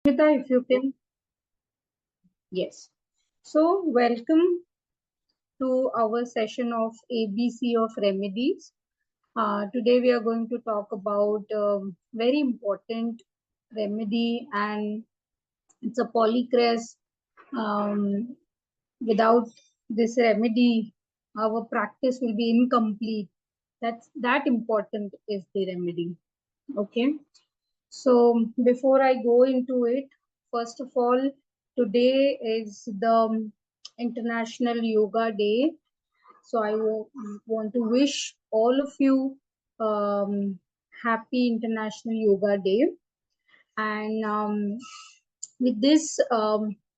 Muta, if you can. Yes. So, welcome to our session of ABC of Remedies. Today, we are going to talk about very important remedy, and it's a polycrest. Um, Without this remedy, our practice will be incomplete. That important is the remedy. Okay. So before I go into it, first of all, today is the International Yoga Day. So I want to wish all of you happy International Yoga Day. And with this,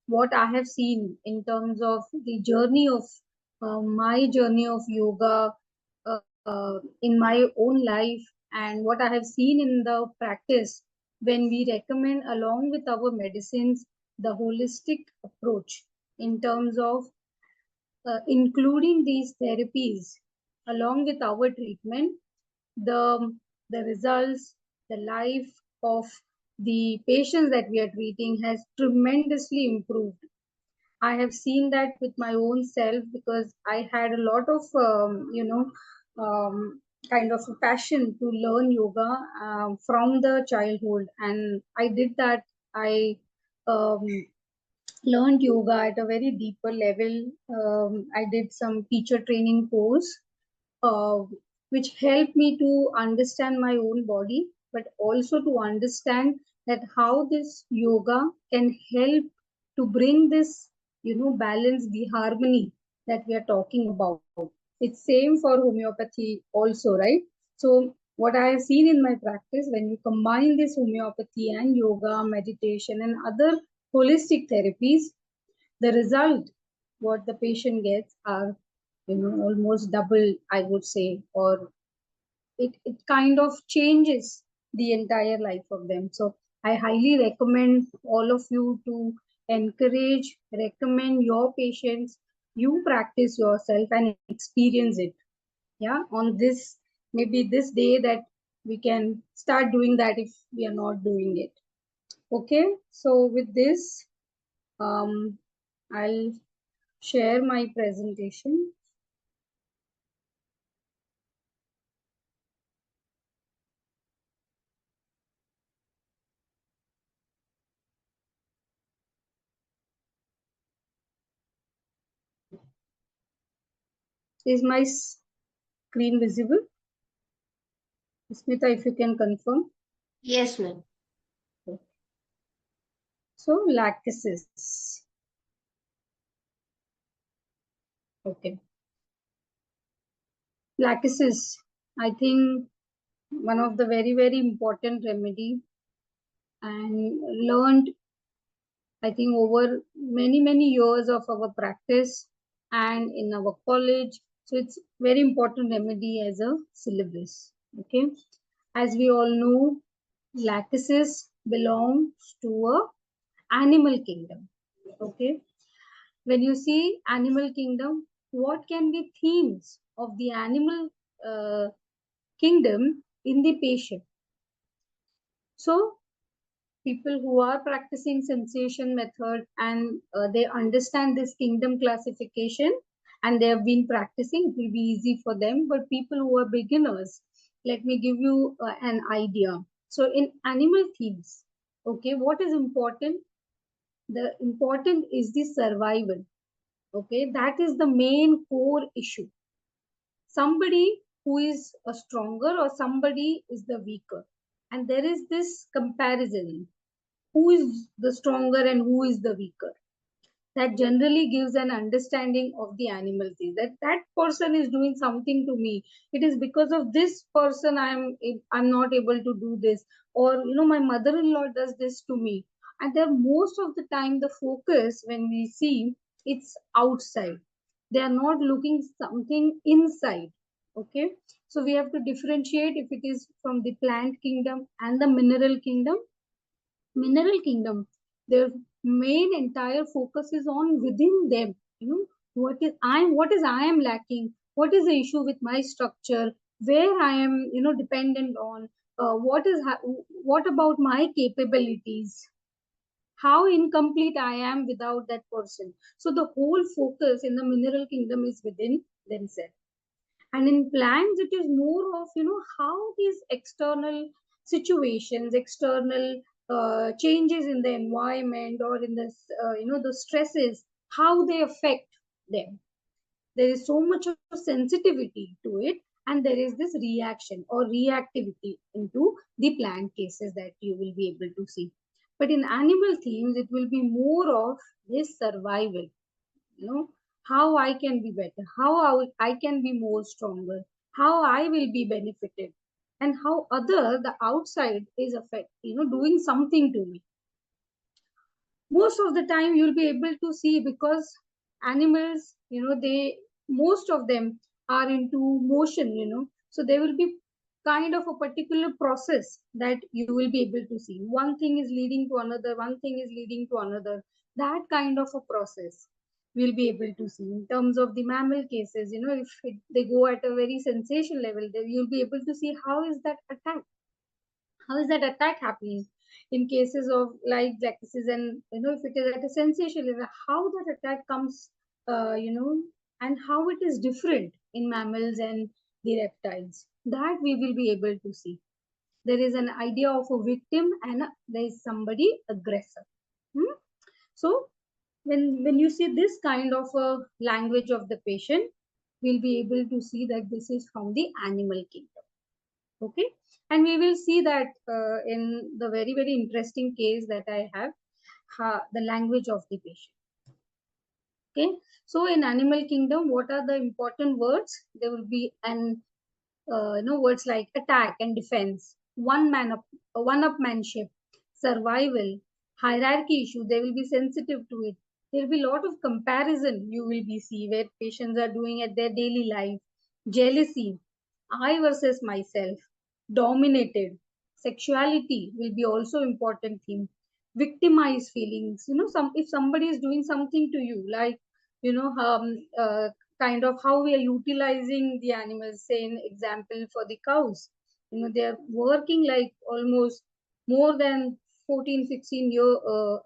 what I have seen in terms of the journey of my journey of yoga in my own life, and what I have seen in the practice when we recommend along with our medicines the holistic approach in terms of including these therapies along with our treatment, the the results, the life of the patients that we are treating has tremendously improved. I have seen that with my own self because I had a lot of um, kind of a passion to learn yoga from the childhood, and I did that. I um, learned yoga at a very deeper level. I did some teacher training course, uh, which helped me to understand my own body, but also to understand that how this yoga can help to bring this, balance, the harmony that we are talking about. It's same for homeopathy also, right? So what I have seen in my practice, when you combine this homeopathy and yoga, meditation, and other holistic therapies, the result what the patient gets are almost double, I would say, or it kind of changes the entire life of them. So I highly recommend all of you to encourage, recommend your patients, you practice yourself and experience it. Yeah, on this, maybe this day, that we can start doing that if we are not doing it. Okay, so with this, I'll share my presentation. Is my screen visible? Smita, if you can confirm. Yes, ma'am. So, Lachesis. Okay. Lachesis, I think one of the very, very important remedy, and learned, I think, over many, many years of our practice and in our college. So it's very important remedy as a syllabus. Okay. As we all know, Lachesis belongs to a animal kingdom. Okay. When you see animal kingdom, what can be themes of the animal uh, kingdom in the patient? So people who are practicing sensation method, and they understand this kingdom classification and they have been practicing, it will be easy for them. But people who are beginners, let me give you an idea. So in animal themes, okay, what is important? The important is the survival. Okay, that is the main core issue. Somebody who is a stronger or somebody is the weaker, and there is this comparison, who is the stronger and who is the weaker. That generally gives an understanding of the animal thing, that that person is doing something to me, it is because of this person I'm not able to do this, or my mother-in-law does this to me. And then most of the time the focus, when we see, it's outside, they are not looking something inside. Okay, so we have to differentiate if it is from the plant kingdom and the mineral kingdom. Mineral kingdom, their main entire focus is on within them. What is I am lacking, what is the issue with my structure, where I am dependent on, what about my capabilities. how incomplete I am without that person. So the whole focus in the mineral kingdom is within themselves. And in plants, it is more of, how these external situations, external changes in the environment or in this, the stresses, how they affect them. There is so much of sensitivity to it, and there is this reaction or reactivity into the plant cases that you will be able to see. But in animal themes, it will be more of this survival, you know how I can be better, how I can be more stronger, how I will be benefited, and how other the outside is affect, doing something to me. Most of the time you'll be able to see, because animals, they, most of them are into motion, so there will be kind of a particular process that you will be able to see. One thing is leading to another, one thing is leading to another. That kind of a process we'll be able to see. In terms of the mammal cases, if they go at a very sensation level, then you'll be able to see how is that attack, how is that attack happening. In cases of like Lachesis, and if it is at a sensation level, how that attack comes, and how it is different in mammals and the reptiles, that we will be able to see. There is an idea of a victim, and there is somebody aggressor. Hmm? So when you see this kind of a language of the patient, we'll be able to see that this is from the animal kingdom. Okay, and we will see that in the very, very interesting case that I have, the language of the patient. Okay, so in animal kingdom, what are the important words? There will be an words like attack and defense, one upmanship, survival, hierarchy issue. They will be sensitive to it. There will be a lot of comparison you will be see where patients are doing at their daily life. Jealousy, I versus myself, dominated. Sexuality will be also important theme. Victimized feelings. If somebody is doing something to you, like you know, kind of how we are utilizing the animals. Say, in example for the cows, they are working like almost more than 14, 16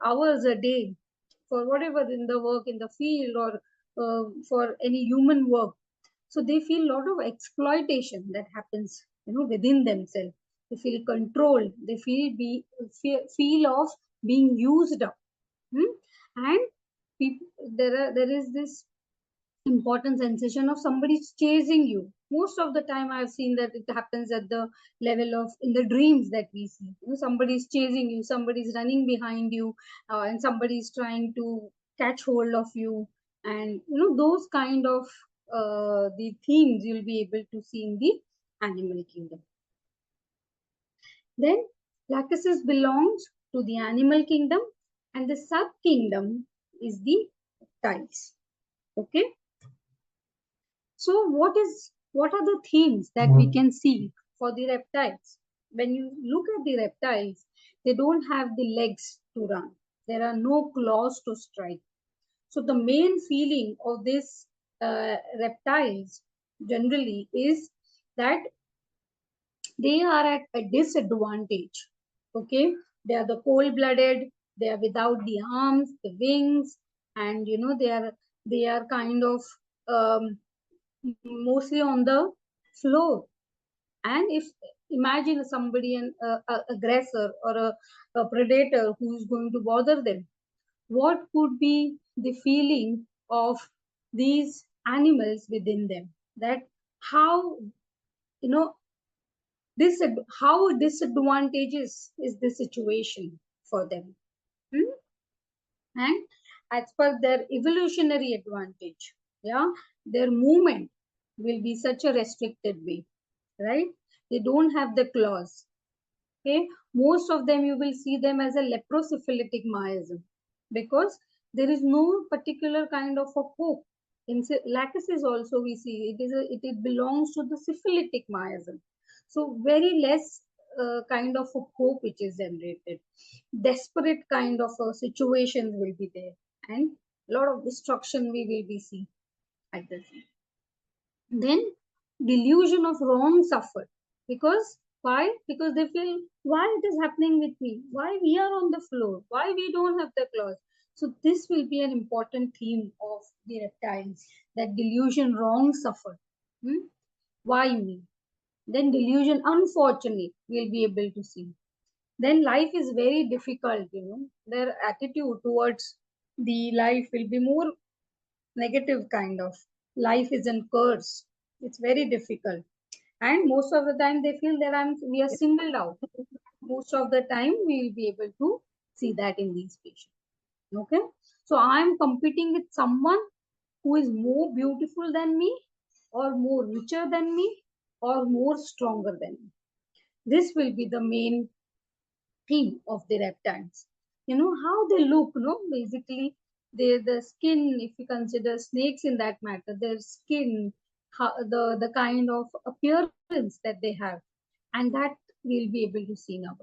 hours a day for whatever in the work in the field, or for any human work. So they feel a lot of exploitation that happens, within themselves. They feel controlled. They feel of being used up. Hmm? And people, there is this important sensation of somebody chasing you. Most of the time I've seen that it happens at the level of in the dreams that we see. Somebody's chasing you, somebody's running behind you, and somebody's trying to catch hold of you. And those kind of the themes you'll be able to see in the animal kingdom. Then Lachesis belongs to the animal kingdom, and the sub kingdom is the reptiles. Okay, so what are the themes that we can see for the reptiles? When you look at the reptiles, they don't have the legs to run. There are no claws to strike. So the main feeling of this reptiles generally is that they are at a disadvantage. Okay, they are the cold-blooded. They are without the arms, the wings, and they are kind of mostly on the floor. And if imagine somebody, an aggressor or a predator who is going to bother them, what could be the feeling of these animals within them? That how you know this how disadvantageous is the situation for them. Hmm? And as per their evolutionary advantage, yeah, their movement will be such a restricted way, right? They don't have the claws. Okay, most of them you will see them as a leprosyphilitic miasm, because there is no particular kind of a hope. In Lachesis also we see it belongs to the syphilitic miasm. So very less kind of a hope which is generated. Desperate kind of situations will be there, and a lot of destruction we will be seeing at the scene. Then delusion of wrong suffered, because why? Because they feel why it is happening with me, why we are on the floor, why we don't have the claws. So this will be an important theme of the reptiles, that delusion wrong suffer. Hmm? Why me? Then delusion unfortunate we'll be able to see. Then life is very difficult, their attitude towards the life will be more negative kind of. Life is a curse. It's very difficult. And most of the time they feel that we are singled out. Most of the time we will be able to see that in these patients. Okay. So I am competing with someone who is more beautiful than me, or more richer than me, or more stronger than me. This will be the main theme of the reptiles. How they look, basically the skin, if you consider snakes in that matter, their skin, the kind of appearance that they have, and that we'll be able to see now.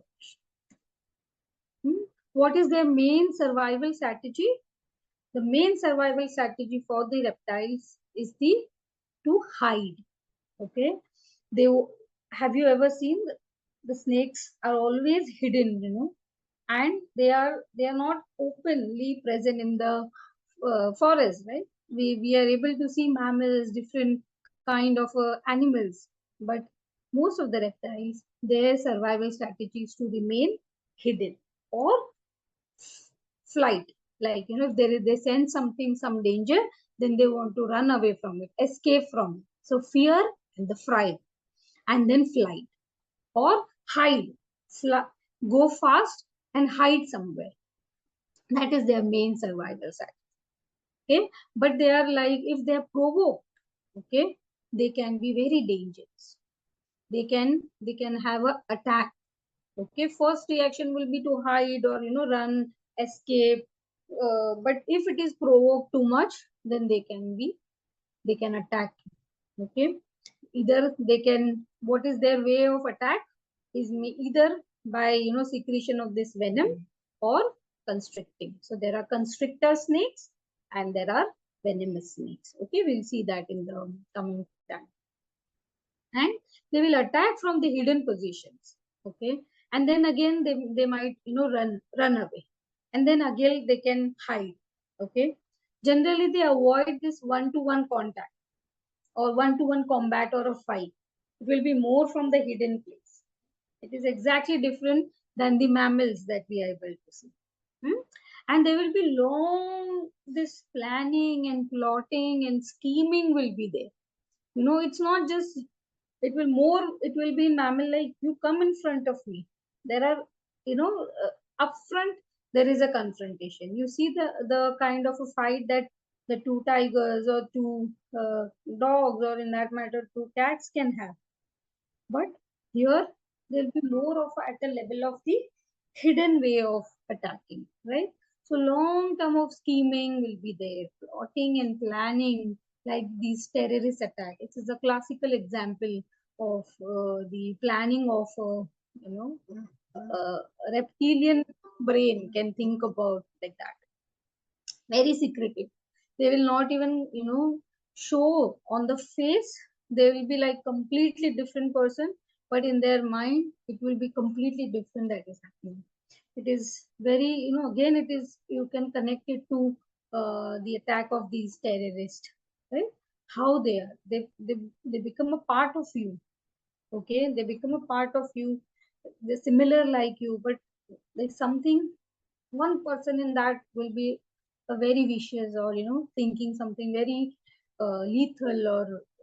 What is their main survival strategy? The main survival strategy for the reptiles is to hide. Okay, they have you ever seen the snakes are always hidden, and they are not openly present in the forest, right? We are able to see mammals, different kind of animals, but most of the reptiles, their survival strategy is to remain hidden or flight. Like, if they sense something, some danger, then they want to run away from it, escape from it. So fear and the fright, and then flight or hide, go fast and hide somewhere. That is their main survival strategy. Okay, but they are like, if they are provoked, okay, they can be very dangerous. They can have a attack. Okay, first reaction will be to hide or run, escape. But if it is provoked too much, then they can attack. Okay, either they can, what is their way of attack is either by secretion of this venom or constricting. So there are constrictor snakes and there are venomous snakes. Okay, we'll see that in the coming time. And they will attack from the hidden positions. Okay, and then again they might run away, and then again they can hide. Okay, generally they avoid this one-to-one contact or one-to-one combat or a fight. It will be more from the hidden place. It is exactly different than the mammals that we are able to see. Hmm? And there will be long, this planning and plotting and scheming will be there. It's not just, it will be in mammal like, you come in front of me. There are, up front, there is a confrontation. You see the kind of a fight that the two tigers or two dogs, or in that matter, two cats can have. But here there'll be more of at a level of the hidden way of attacking, right? So long term of scheming will be there, plotting and planning, like these terrorist attacks. It is a classical example of the planning of you know reptilian brain can think about like that. Very secretive. They will not even show on the face. They will be like completely different person, but in their mind it will be completely different that is happening. It is very, again, it is, you can connect it to the attack of these terrorists, right? How they become a part of you. Okay, they become a part of you. They're similar like you, but like something, one person in that will be a very vicious, or thinking something very lethal,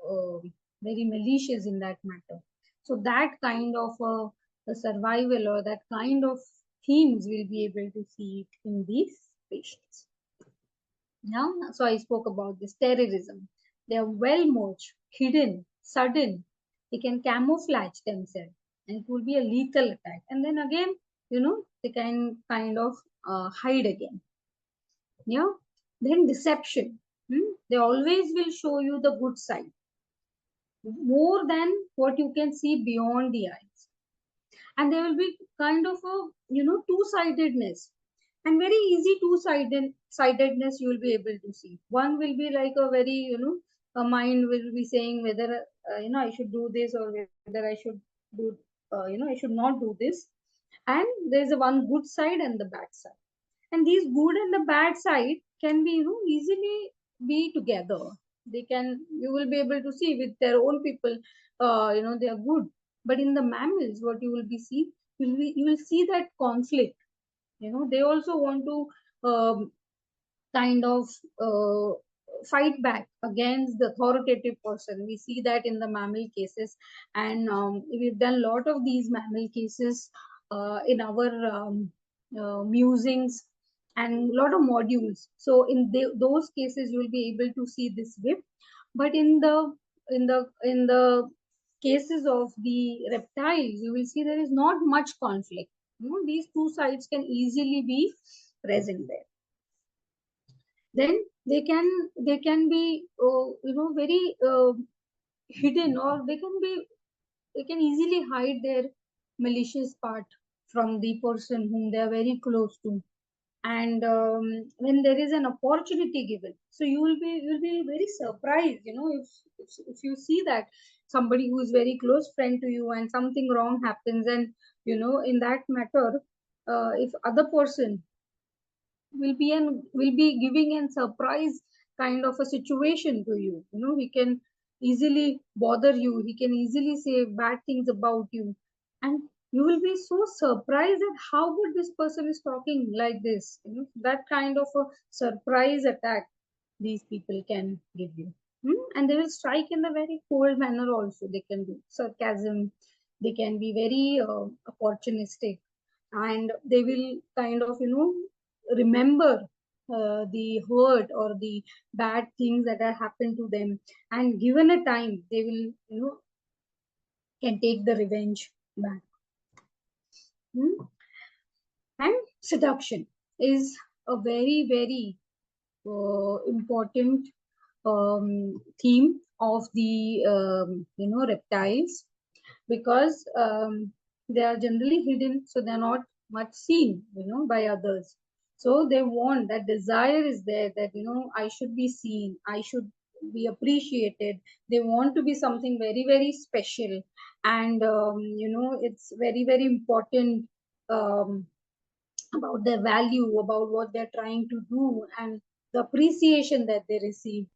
or very malicious in that matter. So that kind of a survival, or that kind of themes will be able to see it in these patients. Now, so I spoke about this terrorism. They are well merged, hidden, sudden. They can camouflage themselves, and it will be a lethal attack. And then again, they can kind of hide again. Yeah. Then deception. They always will show you the good side more than what you can see beyond the eyes. And there will be kind of a two-sidedness, and very easy two-sidedness you will be able to see. One will be like a very, a mind will be saying whether I should do this, or whether I should do I should not do this. And there's a one good side and the bad side. And these good and the bad side can be, easily be together. They can, you will be able to see with their own people, they are good. But in the mammals, what you will be see, you will see that conflict. They also want to kind of uh, fight back against the authoritative person. We see that in the mammal cases, and we've done a lot of these mammal cases in our musings and a lot of modules. So in those cases, you will be able to see this way. But in the cases of the reptiles, you will see there is not much conflict. These two sides can easily be present there. Then they can be very hidden, or they can easily hide their malicious part from the person whom they are very close to. And when there is an opportunity given, so you will be very surprised, if you see that somebody who is very close friend to you and something wrong happens, and in that matter, if other person will be giving a surprise kind of a situation to you. He can easily bother you, he can easily say bad things about you, and you will be so surprised at how good this person is talking like this. That kind of a surprise attack these people can give you. And they will strike in a very cold manner also. They can do sarcasm, they can be very opportunistic, and they will kind of remember the hurt or the bad things that have happened to them, and given a time they will can take the revenge back. Hmm? And seduction is a very very important theme of the reptiles, because they are generally hidden, so they are not much seen by others. So they want, that desire is there, that I should be seen, I should be appreciated. They want to be something very very special, and it's very very important um, about their value, about what they're trying to do, and the appreciation that they receive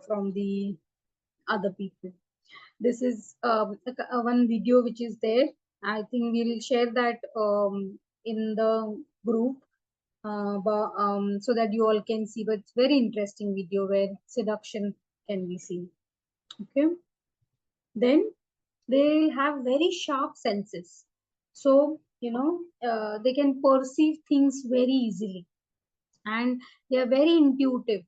from the other people. This is one video which is there. I think we'll share that in the group, so that you all can see. But it's very interesting video where seduction can be seen. Okay. Then they have very sharp senses. So they can perceive things very easily, and they are very intuitive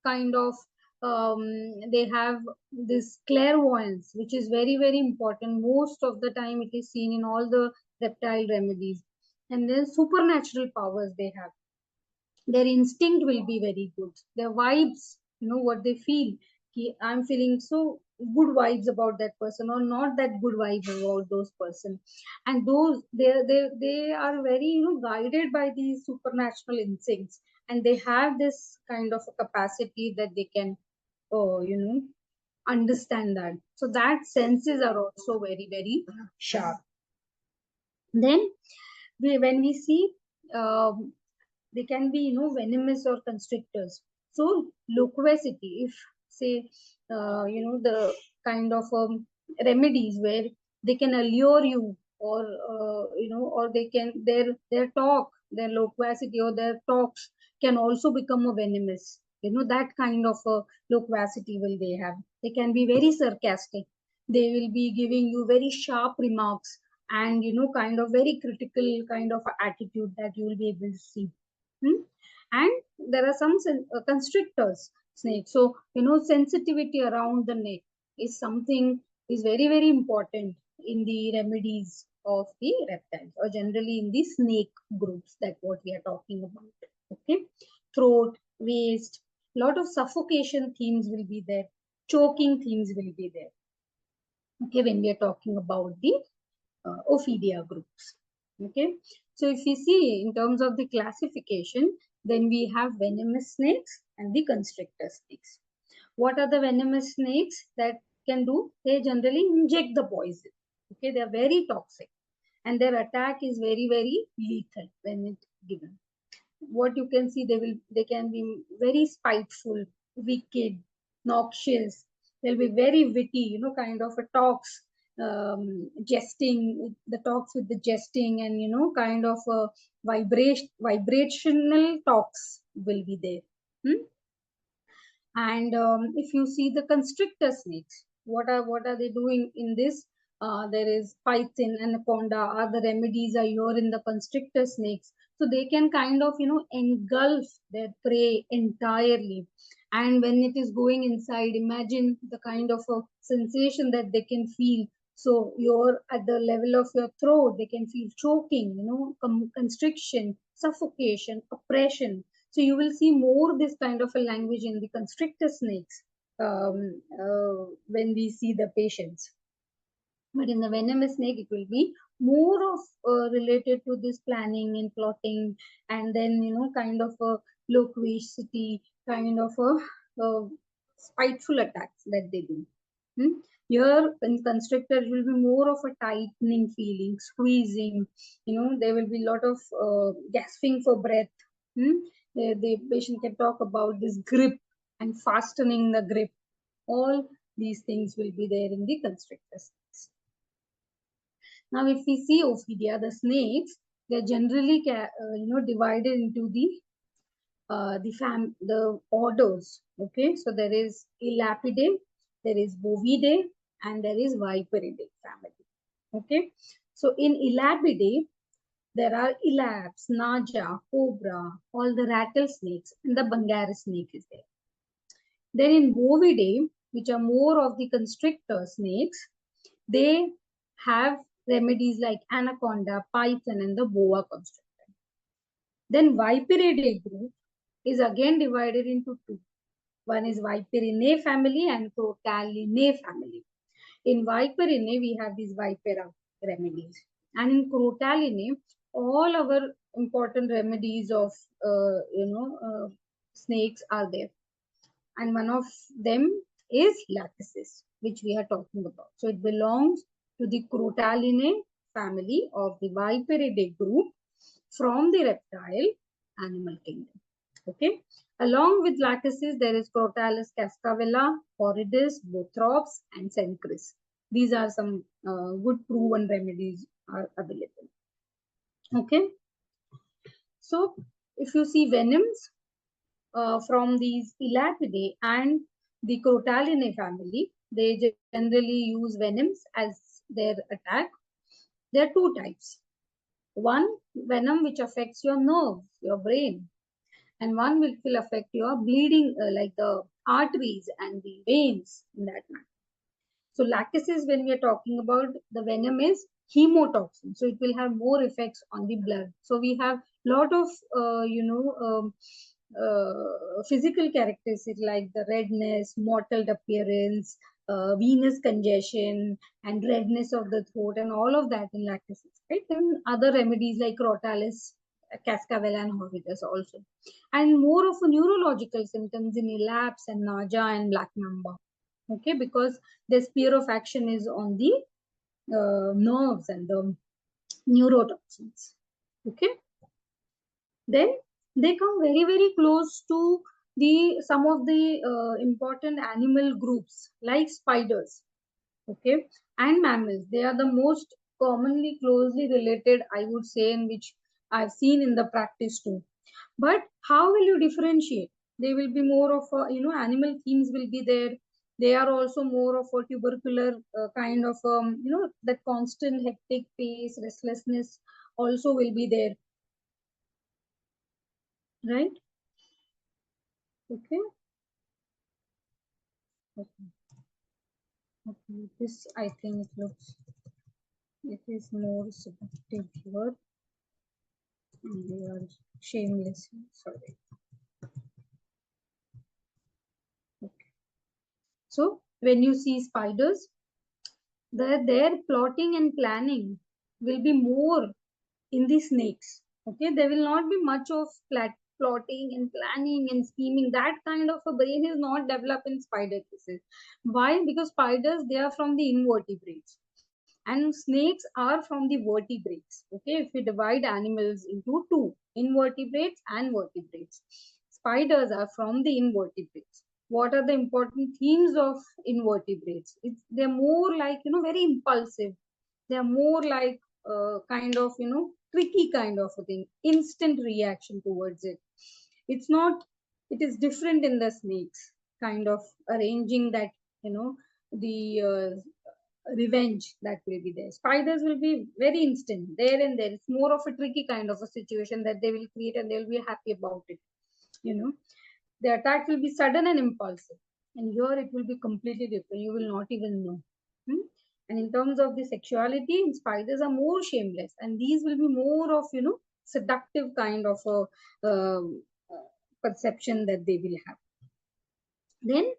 kind of. They have this clairvoyance, which is very very important. Most of the time it is seen in all the reptile remedies. And then supernatural powers they have. Their instinct will be very good. Their vibes, what they feel. I'm feeling so good vibes about that person, or not that good vibes about those person. And those they are very guided by these supernatural instincts, and they have this kind of a capacity that they can understand that. So that senses are also very very sharp. Then when we see, um, they can be venomous or constrictors. So loquacity, if say the kind of remedies where they can allure you, or or they can, their talk, their loquacity or their talks can also become a venomous. That kind of a loquacity will they have. They can be very sarcastic, they will be giving you very sharp remarks, and kind of very critical kind of attitude that you will be able to see. Hmm? And there are some constrictors snake. So sensitivity around the neck is something, is very very important in the remedies of the reptiles, or generally in the snake groups, that what we are talking about. Okay. Throat, waist, lot of suffocation themes will be there, choking themes will be there. Okay, when we are talking about the Ophidia groups. Okay, so if you see in terms of the classification, then we have venomous snakes and the constrictor snakes. What are the venomous snakes that can do? They generally inject the poison. Okay, they are very toxic, and their attack is very, very lethal when it's given. What you can see, they can be very spiteful, wicked, noxious. They'll be very witty, kind of a talks, jesting, the talks with the jesting, and kind of a vibrational talks will be there. And if you see the constrictor snakes, what are they doing in this? There is python, anaconda, other remedies are here in the constrictor snakes. So they can kind of engulf their prey entirely. And when it is going inside, imagine the kind of a sensation that they can feel. So you're at the level of your throat, they can feel choking, constriction, suffocation, oppression. So you will see more this kind of a language in the constrictor snakes when we see the patients. But in the venomous snake, it will be more of related to this planning and plotting, and then kind of a loquacity, kind of a spiteful attacks that they do. Here in constrictor, it will be more of a tightening feeling, squeezing. There will be a lot of gasping for breath. The patient can talk about this grip and fastening the grip. All these things will be there in the constrictor snakes. Now, if we see Ophidia, the snakes, they're generally divided into the orders. Okay, so there is Elapidae, there is Bovidae, and there is Viperidae family. Okay, so in Elapidae, there are Elaps, Naja, Cobra, all the rattlesnakes, and the Bangara snake is there. Then in Bovidae, which are more of the constrictor snakes, they have remedies like anaconda, python, and the boa constrictor. Then Viperidae group is again divided into two. One is Viperidae family and Crotalinae family. In Viperidae, we have these Vipera remedies. And in Crotalinae, all our important remedies of, snakes are there. And one of them is Lachesis, which we are talking about. So it belongs to the Crotalinae family of the Viperidae group from the reptile animal kingdom. Okay. Along with Lachesis, there is Crotalus cascavella, Horridus, Bothrops, and Cencris. These are some good proven remedies are available. Okay. So if you see venoms from these Elapidae and the Crotalinae family, they generally use venoms as their attack. There are two types. One venom which affects your nerves, your brain, and one will affect your bleeding, like the arteries and the veins in that manner. So Lachesis, when we are talking about, the venom is hemotoxin, so it will have more effects on the blood. So we have lot of physical characteristics like the redness, mottled appearance, venous congestion, and redness of the throat, and all of that in Lachesis, right? And other remedies like Crotalus, Cascavella, and Horridus also. And more of a neurological symptoms in Elaps and Naja and Black Mamba. Okay, because the sphere of action is on the nerves and the neurotoxins. Okay, then they come very, very close to some of the important animal groups like spiders, okay, and mammals. They are the most commonly closely related, I would say, in which I've seen in the practice too. But how will you differentiate? They will be more of a, animal themes will be there. They are also more of a tubercular kind of, that constant hectic pace, restlessness also will be there, right? Okay. Okay. Okay. This I think looks, it is more seductive here. And they are shameless. Sorry. Okay. So when you see spiders, their plotting and planning will be more in the snakes. Okay, there will not be much of plotting and planning and scheming. That kind of a brain is not developed in spider cases. Why? Because spiders, they are from the invertebrates. And snakes are from the vertebrates. Okay, if we divide animals into two, invertebrates and vertebrates, spiders are from the invertebrates. What are the important themes of invertebrates? They're more like, very impulsive. They're more like kind of, tricky kind of a thing, instant reaction towards it. It's not, it is different in the snakes, kind of arranging that, the revenge that will be there. Spiders will be very instant, there and there. It's more of a tricky kind of a situation that they will create, and they'll be happy about it. The attack will be sudden and impulsive, and here it will be completely different. You will not even know. Hmm? And in terms of the sexuality, spiders are more shameless, and these will be more of, seductive kind of a perception that they will have. Then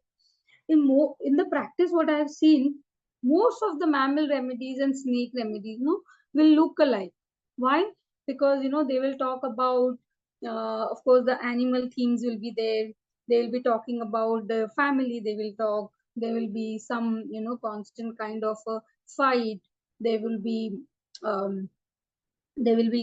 in the practice, what I have seen, most of the mammal remedies and snake remedies, will look alike. Why? Because they will talk about, of course, the animal themes will be there. They will be talking about the family. They will talk. There will be some, constant kind of a fight. There will be um,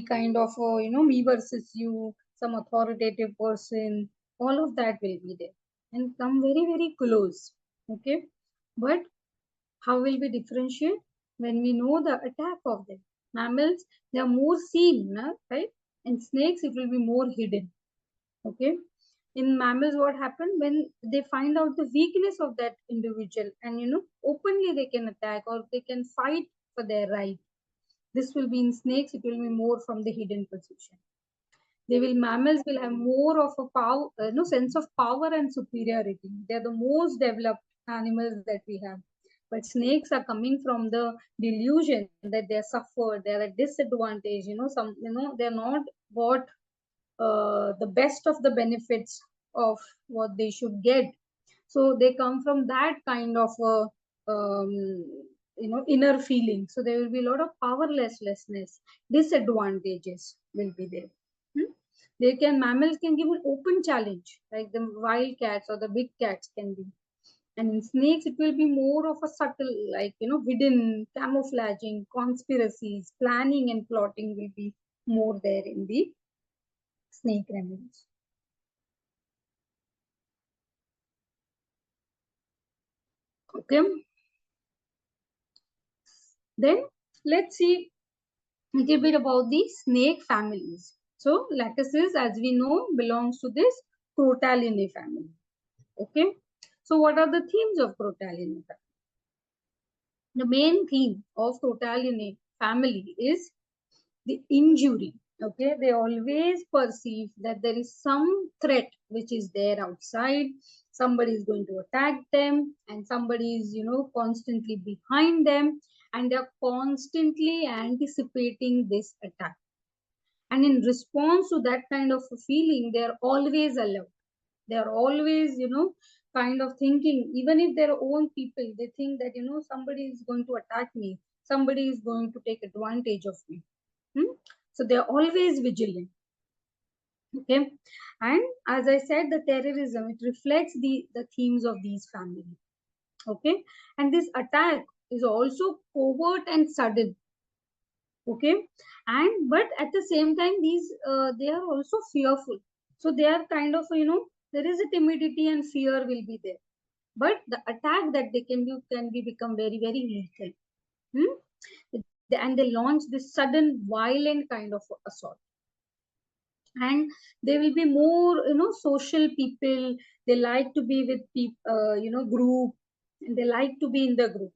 kind of me versus you, some authoritative person. All of that will be there and come very very close. Okay, but how will we differentiate? When we know the attack of them. Mammals, they are more seen, right? And snakes, it will be more hidden. Okay, in mammals, what happened when they find out the weakness of that individual, and openly they can attack or they can fight for their right. This will be in snakes, it will be more from the hidden position. Mammals will have more of a power, sense of power and superiority. They're the most developed animals that we have. But snakes are coming from the delusion that they're suffered, they're at disadvantage, they're not got the best of the benefits of what they should get. So they come from that kind of a, inner feeling. So there will be a lot of powerlessness, disadvantages will be there. Hmm? Mammals can give an open challenge, like the wild cats or the big cats can be. And in snakes, it will be more of a subtle, like, hidden, camouflaging, conspiracies, planning and plotting will be more there in the snake remedies. Okay. Then let's see a little bit about the snake families. So Lachesis, as we know, belongs to this Crotalinae family. Okay. So what are the themes of Crotalinae family? The main theme of Crotalinae family is the injury. Okay, they always perceive that there is some threat which is there outside. Somebody is going to attack them, and somebody is, constantly behind them, and they are constantly anticipating this attack. And in response to that kind of a feeling, they are always alert. They are always, kind of thinking, even if their own people, they think that, somebody is going to attack me, somebody is going to take advantage of me. Hmm? So they are always vigilant. Okay. And as I said, the terrorism, it reflects the themes of these families. Okay. And this attack is also covert and sudden. Okay. And but at the same time, these they are also fearful. So they are kind of, there is a timidity and fear will be there. But the attack that they can do can be become very, very lethal. Hmm? And they launch this sudden violent kind of assault. And they will be more, social people. They like to be with people, group, and they like to be in the group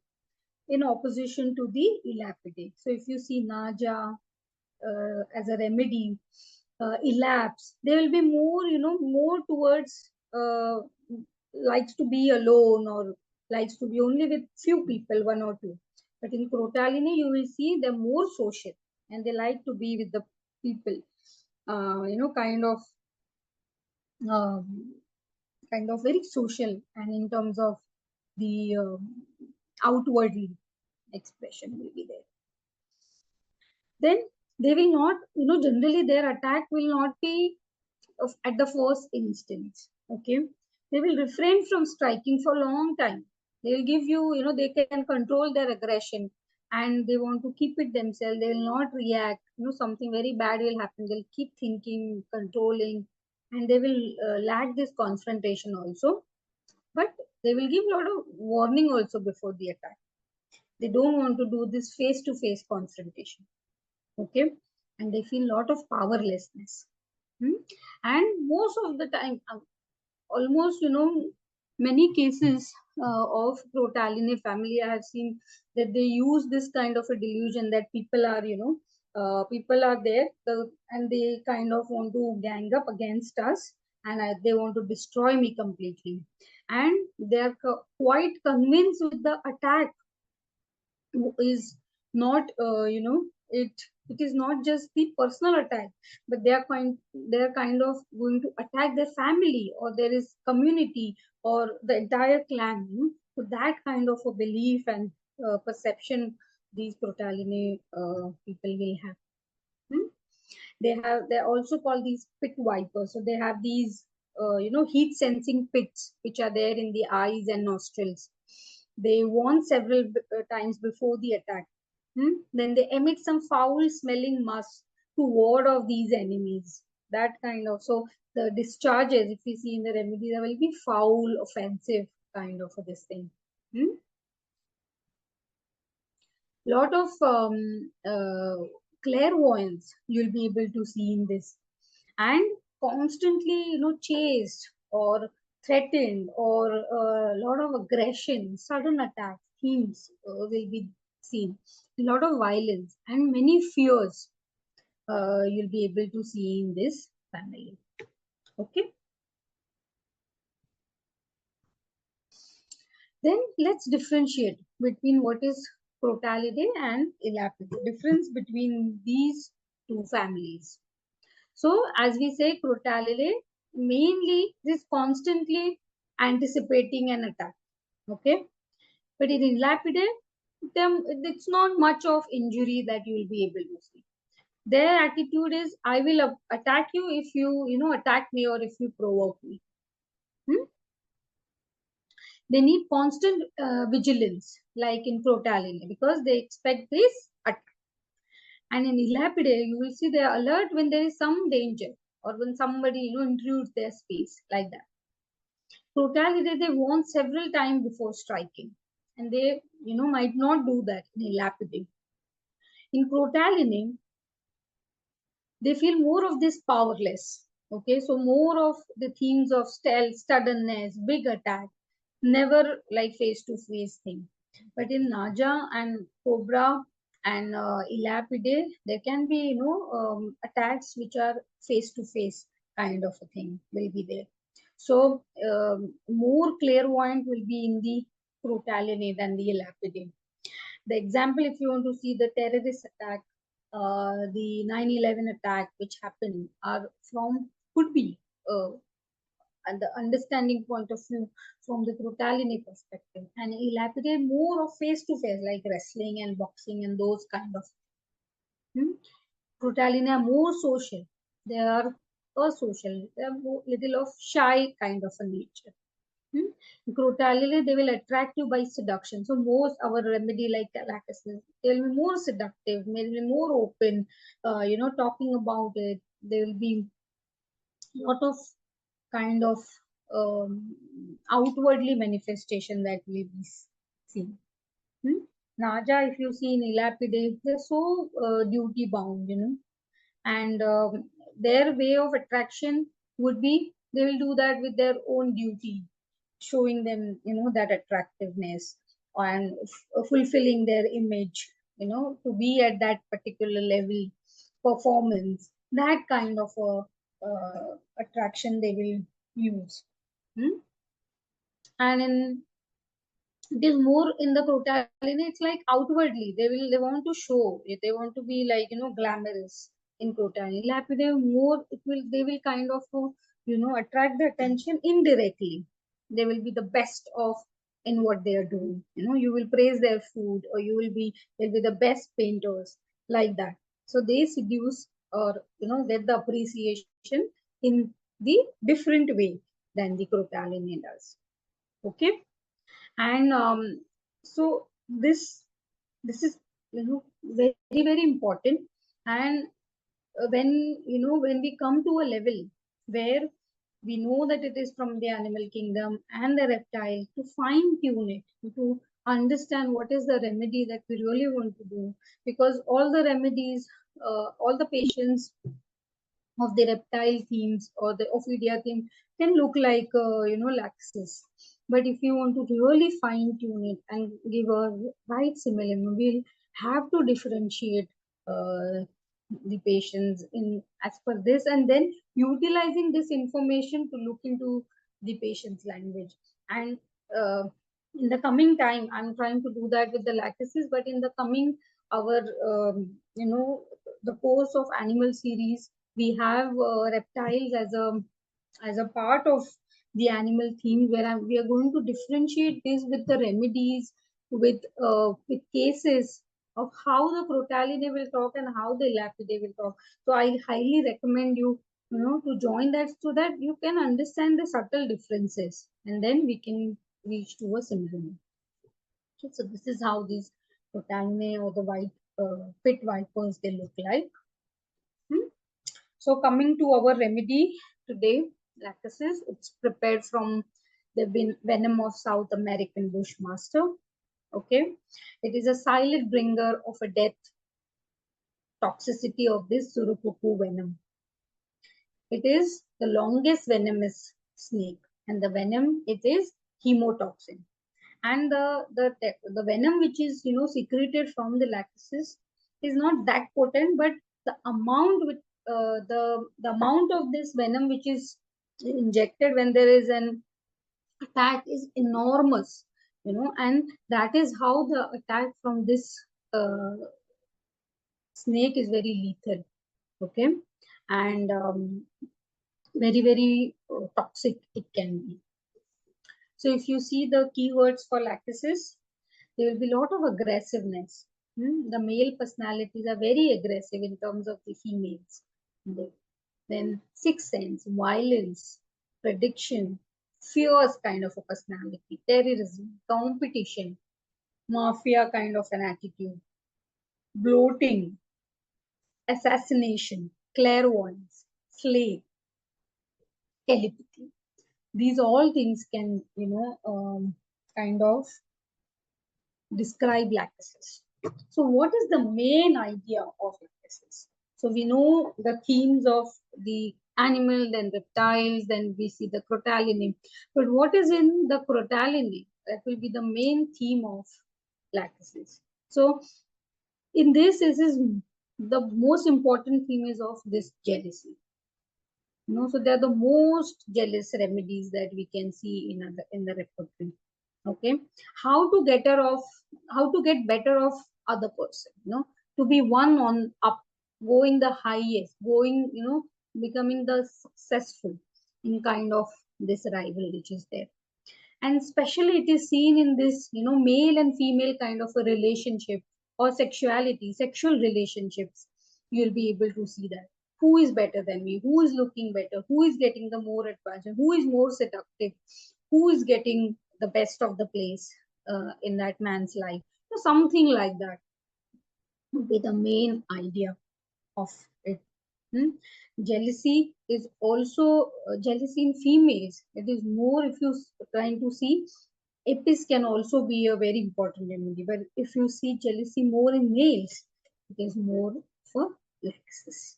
in opposition to the Elapidae. So if you see Naja as a remedy, elapse, they will be more, more towards likes to be alone or likes to be only with few people, one or two. But in Crotalinae, you will see they're more social and they like to be with the people, um, kind of very social, and in terms of the outwardly expression will be there. Then they will not, generally their attack will not be at the first instance. Okay, they will refrain from striking for a long time. They will give you, they can control their aggression. and they want to keep it themselves. They will not react. Something very bad will happen. They'll keep thinking, controlling, and they will lack this confrontation also. But they will give a lot of warning also before the attack. They don't want to do this face-to-face confrontation. Okay, and they feel a lot of powerlessness. And most of the time, almost many cases of Protaline family, I have seen that they use this kind of a delusion that people are people are there, and they kind of want to gang up against us, and they want to destroy me completely, and they are quite convinced with the attack is not it is not just the personal attack, but they are kind of going to attack their family, or there is community, or the entire clan. So that kind of a belief and perception these Protaline people will have. Hmm? They're also called these pit vipers. So they have these heat sensing pits which are there in the eyes and nostrils. They warn several times before the attack. Then they emit some foul smelling musk to ward off these enemies. That kind of, so the discharges, if we see in the remedy, there will be foul, offensive kind of this thing. Lot of clairvoyance you'll be able to see in this, and constantly chased or threatened, or a lot of aggression, sudden attacks, themes will be seen, a lot of violence and many fears you'll be able to see in this family. Okay, then let's differentiate between what is Crotalidae and Elapidae, difference between these two families. So, as we say, Crotalidae mainly is constantly anticipating an attack. Okay, but in Elapidae, it's not much of injury that you will be able to see. Their attitude is, I will attack you if you attack me, or if you provoke me. Hmm? They need constant vigilance, like in Crotalidae, because they expect this attack. And in Elapidae, you will see they are alert when there is some danger, or when somebody intrudes their space, like that. Crotalidae, they warn several times before striking, and they might not do that in Elapidae. In Crotalidae, they feel more of this powerless. Okay, so more of the themes of stealth, stubbornness, big attack, never like face to face thing. But in Naja and Cobra and Elapidae, there can be attacks which are face to face kind of a thing will be there. So more clairvoyant will be in the Crotalinae than the Elapidae. The example, if you want to see the terrorist attack, the 9/11 attack which happened, are from, could be and the understanding point of view from the Crotalidae perspective, and Elapidae more of face to face, like wrestling and boxing and those kind of. Crotalidae are more social. They are asocial. They are little of shy kind of a nature. Crotalidae, they will attract you by seduction. So most our remedy like Lachesis, they will be more seductive, maybe more open, talking about it. There will be lot of kind of outwardly manifestation that we see. Naja, if you see in Elapidae, they're so duty bound, and their way of attraction would be they will do that with their own duty, showing them that attractiveness, and fulfilling their image, to be at that particular level, performance, that kind of a attraction they will use. And in it is more in the Crotalina, it's like outwardly they want to show it, they want to be like glamorous in Crotalina. Lapidae more, they will kind of attract the attention indirectly. They will be the best of in what they are doing. You will praise their food, or they'll be the best painters, like that. So they seduce, or get the appreciation in the different way than the Crotalina does. Okay, and so this is very, very important. And when, when we come to a level where we know that it is from the animal kingdom and the reptile, to fine tune it, to understand what is the remedy that we really want to do, because all the remedies, all the patients of the reptile themes or the Ophidia theme can look like, Lachesis. But if you want to really fine tune it and give a right simile, we'll have to differentiate the patients in as per this, and then utilizing this information to look into the patient's language. And uh, in the coming time, I'm trying to do that with the Lachesis, but in the coming our the course of animal series, we have reptiles as a part of the animal theme, where we are going to differentiate this with the remedies, with cases of how the Crotalinae will talk and how the Lapidae will talk. So I highly recommend you, to join that, so that you can understand the subtle differences, and then we can reach to a similar. Okay, so this is how these Crotalinae or the white pit vipers they look like. Hmm? So coming to our remedy today, Lachesis, it's prepared from the venom of South American bushmaster. Okay, it is a silent bringer of a death toxicity of this Surupuku venom. It is the longest venomous snake, and the venom, it is hemotoxin. And the venom which is secreted from the Lachesis is not that potent, but the amount with the amount of this venom which is injected when there is an attack is enormous, and that is how the attack from this uh, snake is very lethal. Okay, and very, very toxic it can be. So if you see the keywords for Lachesis, there will be a lot of aggressiveness. The male personalities are very aggressive in terms of the females. Then sixth sense, violence, prediction, fierce kind of a personality, terrorism, competition, mafia kind of an attitude, bloating, assassination, clairvoyance, slave, telepathy. These all things can, kind of describe Lachesis. So what is the main idea of Lachesis? So we know the themes of the animal, then reptiles, then we see the Crotalinae. But what is in the Crotalinae? That will be the main theme of Lachesis. So in this is the most important theme is of this jealousy. So they are the most jealous remedies that we can see in the repertoire. Okay, how to get her off, how to get better of other person, to be one on up, going the highest, going, becoming the successful in kind of this rival which is there. And especially it is seen in this, male and female kind of a relationship, or sexual relationships. You'll be able to see that who is better than me, who is looking better, who is getting the more advantage, who is more seductive, who is getting the best of the place in that man's life. So something like that would be the main idea of it. Hmm? Jealousy is also jealousy in females. It is more, if you trying to see, apis can also be a very important remedy. But if you see jealousy more in males, it is more for Lachesis.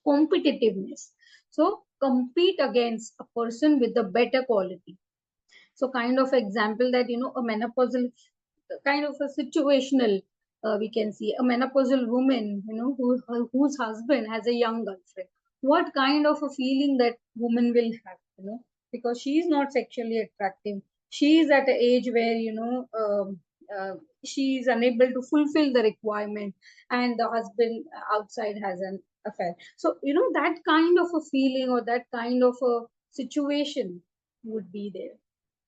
Competitiveness. So compete against a person with a better quality. So kind of example that, a menopausal kind of a situational, we can see a menopausal woman, whose husband has a young girlfriend. What kind of a feeling that woman will have, because she is not sexually attractive. She is at an age where, she is unable to fulfill the requirement, and the husband outside has an affair. So, that kind of a feeling or that kind of a situation would be there.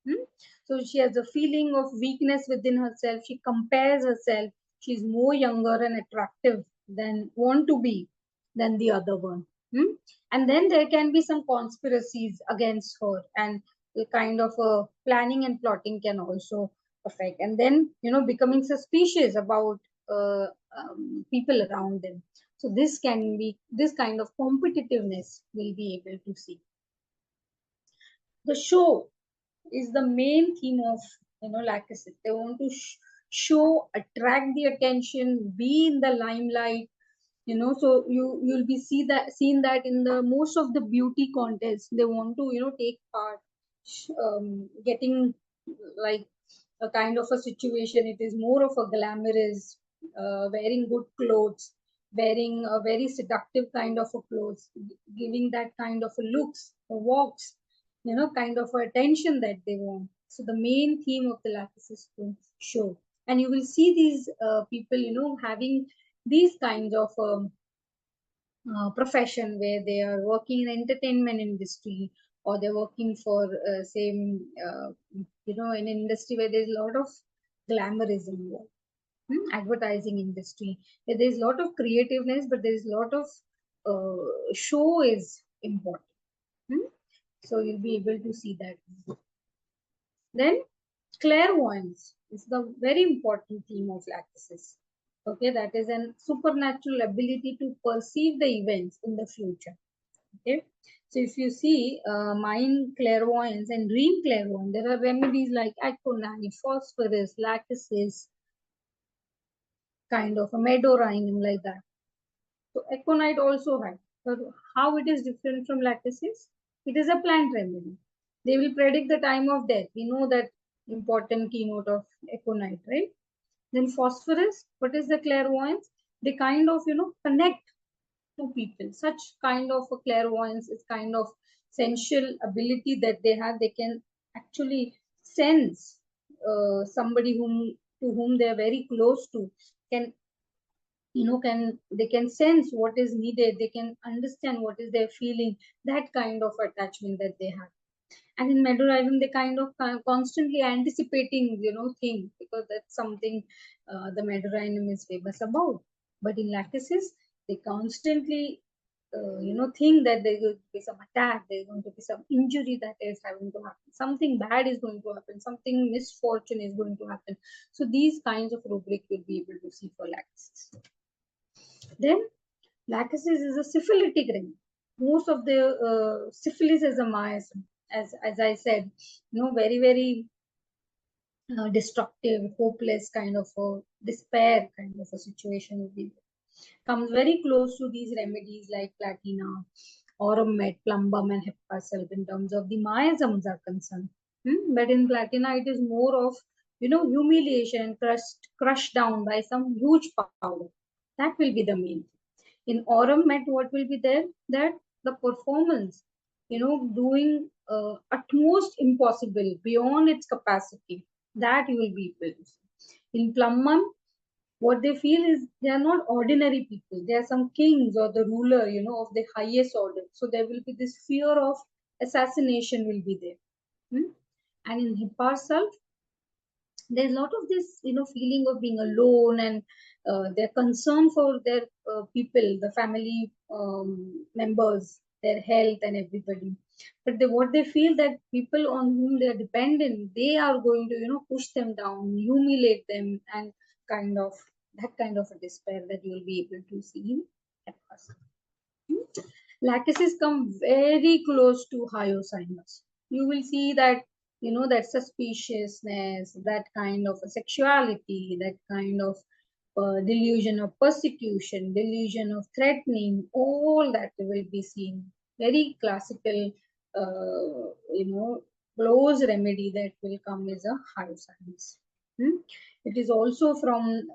Hmm? So she has a feeling of weakness within herself. She compares herself. She's more younger and attractive than want to be than the other one. Hmm? And then there can be some conspiracies against her, and the kind of planning and plotting can also Perfect. And then, becoming suspicious about people around them. So this can be, this kind of competitiveness will be able to see. The show is the main theme of, Lachesis. They want to show, attract the attention, be in the limelight. So you'll be seen that in the most of the beauty contests they want to, take part, getting like a kind of a situation. It is more of a glamorous, wearing good clothes, wearing a very seductive kind of a clothes, giving that kind of a looks, walks, kind of attention that they want. So the main theme of the Lattice is to show, and you will see these people, having these kinds of profession where they are working in entertainment industry, or they're working for same, in an industry where there's a lot of glamourism, advertising industry, where there's a lot of creativeness, but there's a lot of show is important. So you'll be able to see that. Then clairvoyance is the very important theme of Lachesis. Okay, that is a supernatural ability to perceive the events in the future. Okay, so if you see mind clairvoyance and dream clairvoyance, there are remedies like aconite, phosphorus, Lachesis, kind of a meadow rhino, like that. So aconite also has. But how it is different from Lachesis? It is a plant remedy. They will predict the time of death. We know that important keynote of aconite, right? Then phosphorus, what is the clairvoyance? They kind of, connect to people. Such kind of a clairvoyance is kind of essential ability that they have. They can actually sense somebody to whom they are very close to, can, they can sense what is needed. They can understand what is their feeling, that kind of attachment that they have. And in medullarum, they kind of constantly anticipating, things, because that's something the medullarum is famous about. But in Lachesis, they constantly think that there's going to be some attack, there's going to be some injury that is having to happen, something bad is going to happen, something misfortune is going to happen. So these kinds of rubric you'll be able to see for Lachesis. Then Lachesis is a syphilitic ring. Most of the syphilis is a miasm, as I said, very very destructive, hopeless kind of a despair kind of a situation will be there. Comes very close to these remedies like platina, aurum-met, plumbum, and heptacelb in terms of the miasms are concerned. But in platina, it is more of, humiliation, crushed down by some huge powder. That will be the main thing. In aurum-met, what will be there? That the performance, doing utmost impossible beyond its capacity, that you will be able to see. In plumbum, what they feel is they are not ordinary people. They are some kings or the ruler, of the highest order. So there will be this fear of assassination will be there. And in Hipparself, there's a lot of this, feeling of being alone, and their concern for their people, the family members, their health and everybody. But what they feel that people on whom they are dependent, they are going to, push them down, humiliate them, and kind of that kind of a despair that you will be able to see at first. Lachesis come very close to hyoscyamus. You will see that, that suspiciousness, that kind of a sexuality, that kind of delusion of persecution, delusion of threatening, all that will be seen. Very classical, close remedy that will come is a hyoscyamus. It is also from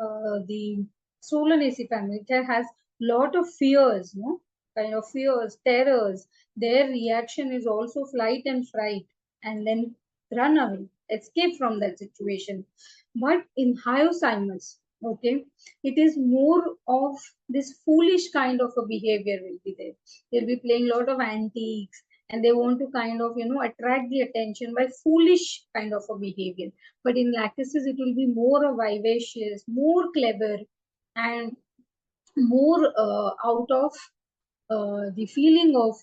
the Solanaceae family. It has lot of fears, kind of fears, terrors. Their reaction is also flight and fright, and then run away, escape from that situation. But in hyoscyamus, okay, it is more of this foolish kind of a behavior will be there. They'll be playing a lot of antiques, and they want to kind of, attract the attention by foolish kind of a behavior. But in Lachesis, it will be more of vivacious, more clever, and more out of the feeling of,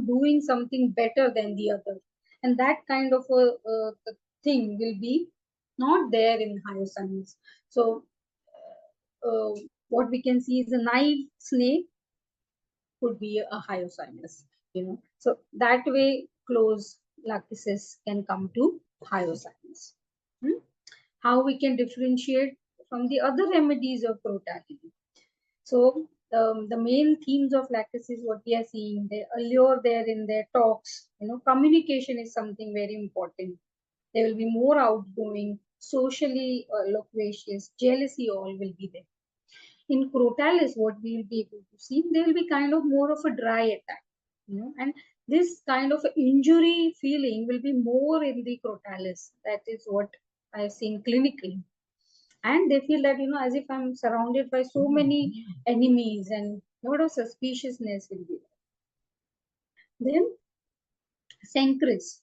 doing something better than the other. And that kind of a thing will be not there in hyocymus. So what we can see is a knife snake could be a hyocymus, So that way, close Lachesis can come to hyocymus. Hmm? How we can differentiate from the other remedies of crotality? So the main themes of Lachesis, what we are seeing, they allure there in their talks. Communication is something very important. They will be more outgoing, socially loquacious, jealousy all will be there. In Crotalis, what we will be able to see, there will be kind of more of a dry attack, and this kind of injury feeling will be more in the Crotalis. That is what I have seen clinically. And they feel that, as if I'm surrounded by so many enemies and a lot of suspiciousness will be there. Then, Sancris,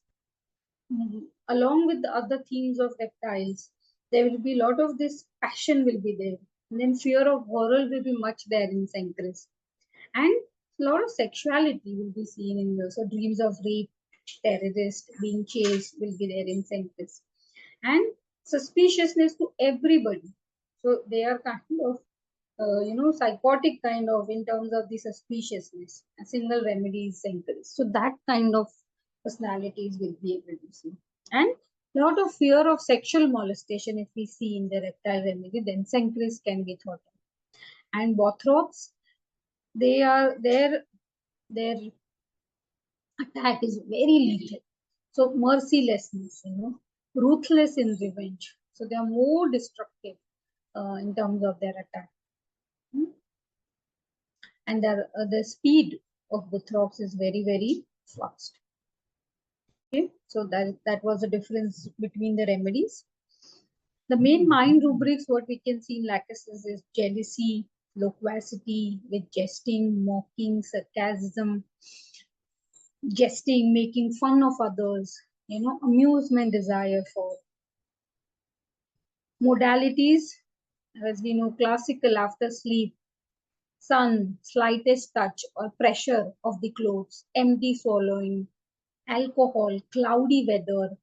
along with the other themes of reptiles, there will be a lot of this passion will be there. And then fear of horror will be much there in Sancris. And a lot of sexuality will be seen in those. So dreams of rape, terrorist, being chased will be there in Sancris. And suspiciousness to everybody. So they are kind of psychotic kind of in terms of the suspiciousness. A single remedy is Sancris. So that kind of personalities will be able to see. And a lot of fear of sexual molestation, if we see in the reptile remedy, then Sancris can be thought of. And Bothrops, they are their attack is very lethal. So mercilessness, ruthless in revenge. So they are more destructive in terms of their attack. Hmm? And the speed of the throbs is very, very fast. Okay, so that was the difference between the remedies. The main mind rubrics, what we can see in Lachesis is jealousy, loquacity with jesting, mocking, sarcasm, jesting, making fun of others, amusement, desire for modalities, as we know, classical after sleep, sun, slightest touch or pressure of the clothes, empty swallowing, alcohol, cloudy weather,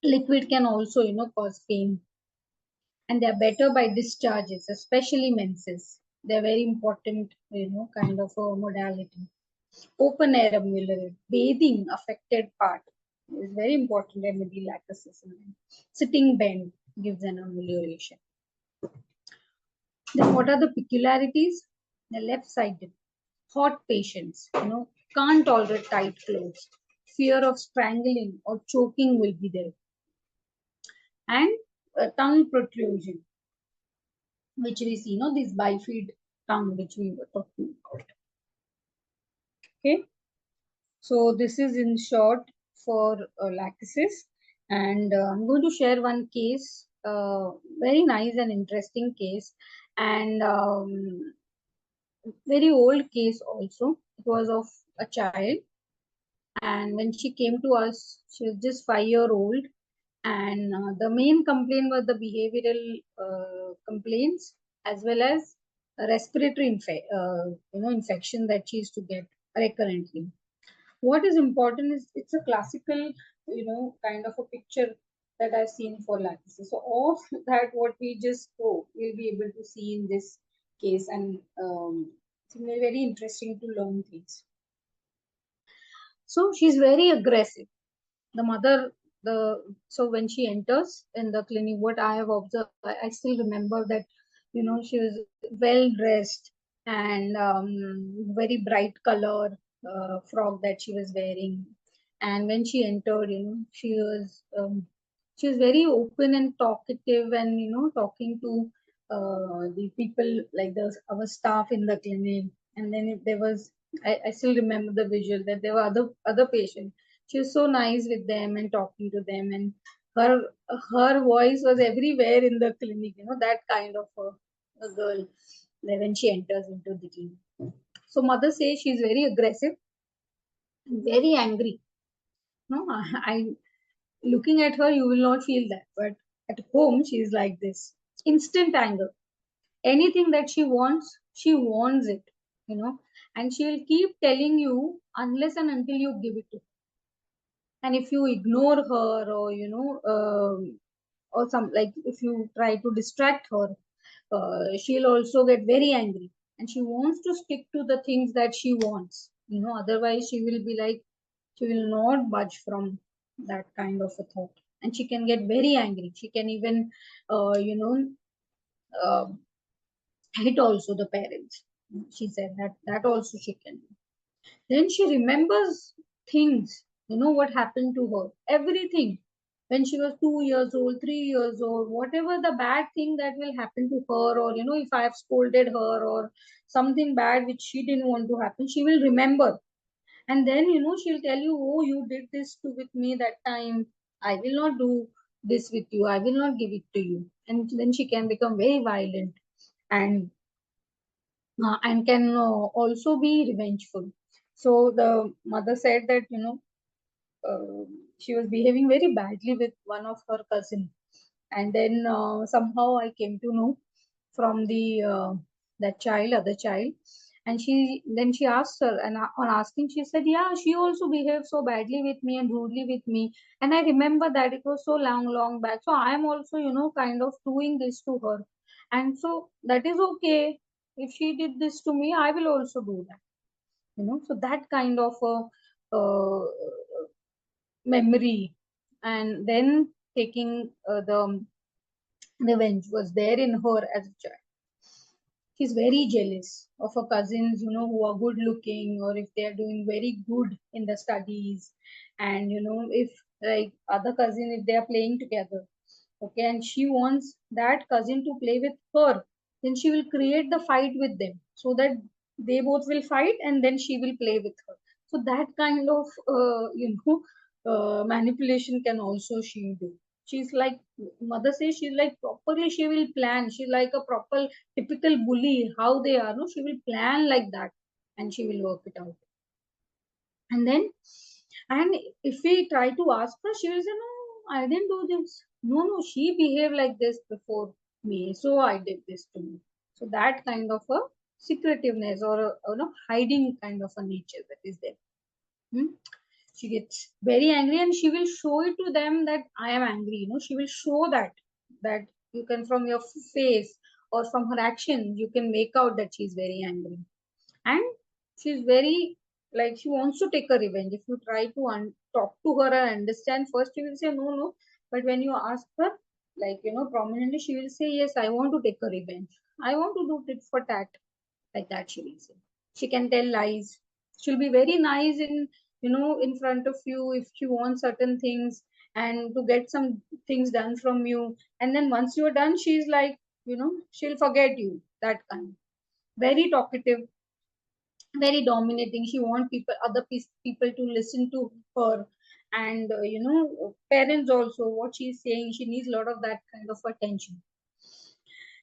liquid can also, cause pain. And they're better by discharges, especially menses. They're very important, kind of a modality. Open air amelioration, bathing affected part is very important remedy laxation. Sitting bend gives an amelioration. Then what are the peculiarities? The left sided, hot patients, can't tolerate tight clothes. Fear of strangling or choking will be there. And tongue protrusion, which we see, this bifid tongue, which we were talking about. Okay. So this is in short for Lachesis, and I'm going to share one case, very nice and interesting case, and very old case also. It was of a child, and when she came to us, she was just 5 year old, and the main complaint was the behavioral complaints as well as a respiratory infection that she used to get recurrently. What is important is it's a classical, kind of a picture that I've seen for Lachesis. So all that what we just spoke, we'll be able to see in this case, and it's very interesting to learn things. So she's very aggressive. The mother, so when she enters in the clinic, what I have observed, I still remember that, she was well dressed and very bright color frock that she was wearing. And when she entered, she was very open and talkative, and talking to the people like our staff in the clinic. And then if there was, I still remember the visual that there were other patients. She was so nice with them and talking to them, and her voice was everywhere in the clinic. That kind of a girl when she enters into the clinic. So mother says she's very aggressive, very angry. No, I looking at her, you will not feel that, but at home she is like this, instant anger. Anything that she wants it, and she will keep telling you unless and until you give it to her. And if you ignore her, or or some, like if you try to distract her, she'll also get very angry, and she wants to stick to the things that she wants, otherwise she will be like, she will not budge from that kind of a thought, and she can get very angry. She can even uh, you know uh, hit also the parents. She said that also she can do. Then she remembers things, what happened to her, everything, when she was 2 years old, 3 years old, whatever the bad thing that will happen to her, or if I have scolded her, or something bad which she didn't want to happen, she will remember. And then she'll tell you, oh, you did this to with me that time, I will not do this with you, I will not give it to you. And then she can become very violent, and can also be revengeful. So the mother said that uh, she was behaving very badly with one of her cousin, and then somehow I came to know from the that child, other child, and she asked her, and on asking, she said, yeah, she also behaved so badly with me and rudely with me, and I remember that it was so long back, so I am also kind of doing this to her, and so that is okay. If she did this to me, I will also do that. So that kind of a memory, and then taking the revenge was there in her as a child. She's very jealous of her cousins, who are good looking, or if they are doing very good in the studies, and if, like, other cousin, if they are playing together, okay, and she wants that cousin to play with her, then she will create the fight with them, so that they both will fight, and then she will play with her. So that kind of manipulation can also she do. She's like, mother says, she's like, properly she will plan, she's like a proper typical bully, how they are, no, she will plan like that, and she will work it out. And then, and if we try to ask her, she will say, no, I didn't do this, no, she behaved like this before me, so I did this to me. So that kind of a secretiveness, or a, hiding kind of a nature that is there. Hmm? She gets very angry, and she will show it to them that I am angry, she will show that you can, from your face or from her action, you can make out that she's very angry. And she's very, like, she wants to take a revenge. If you try to talk to her and understand, first she will say no, no, but when you ask her, like, prominently, she will say, yes, I want to take a revenge, I want to do tit for tat, like that she will say. She can tell lies. She'll be very nice in front of you if she wants certain things, and to get some things done from you, and then once you're done, she's like, she'll forget you, that kind. Very talkative, very dominating. She wants people to listen to her, and parents also, what she's saying, she needs a lot of that kind of attention.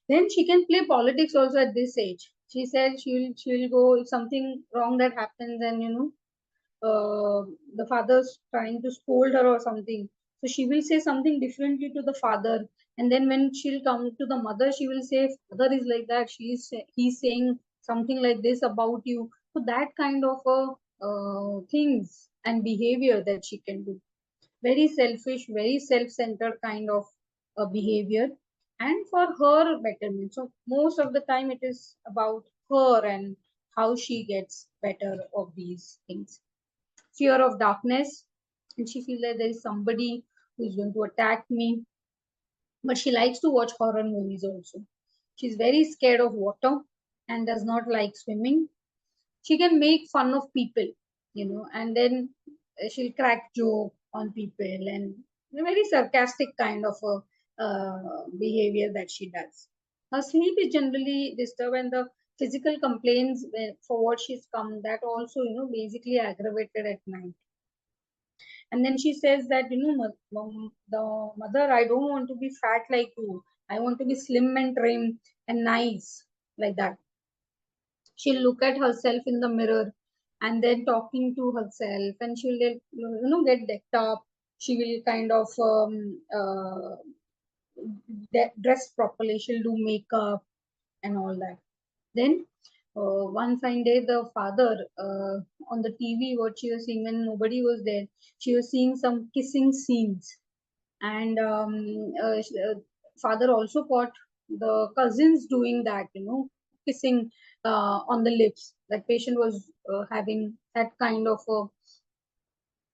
Then she can play politics also at this age. She said she will go if something wrong that happens, and the father's trying to scold her or something. So she will say something differently to the father, and then when she'll come to the mother, she will say, father is like that. He's saying something like this about you. So that kind of things and behavior that she can do. Very selfish, very self-centered kind of behavior, and for her betterment. So most of the time, it is about her and how she gets better of these things. Fear of darkness, and she feels that there is somebody who is going to attack me. But she likes to watch horror movies also. She's very scared of water and does not like swimming. She can make fun of people, and then she'll crack joke on people, and a very sarcastic kind of a behavior that she does. Her sleep is generally disturbed, and the physical complaints for what she's come, that also basically aggravated at night. And then she says that, the mother, I don't want to be fat like you, I want to be slim and trim and nice, like that. She'll look at herself in the mirror, and then talking to herself, and she'll get decked up. She will kind of dress properly, she'll do makeup and all that. Then one fine day, the father, on the TV, what she was seeing when nobody was there, she was seeing some kissing scenes. And father also caught the cousins doing that, kissing on the lips. That patient was having that kind of a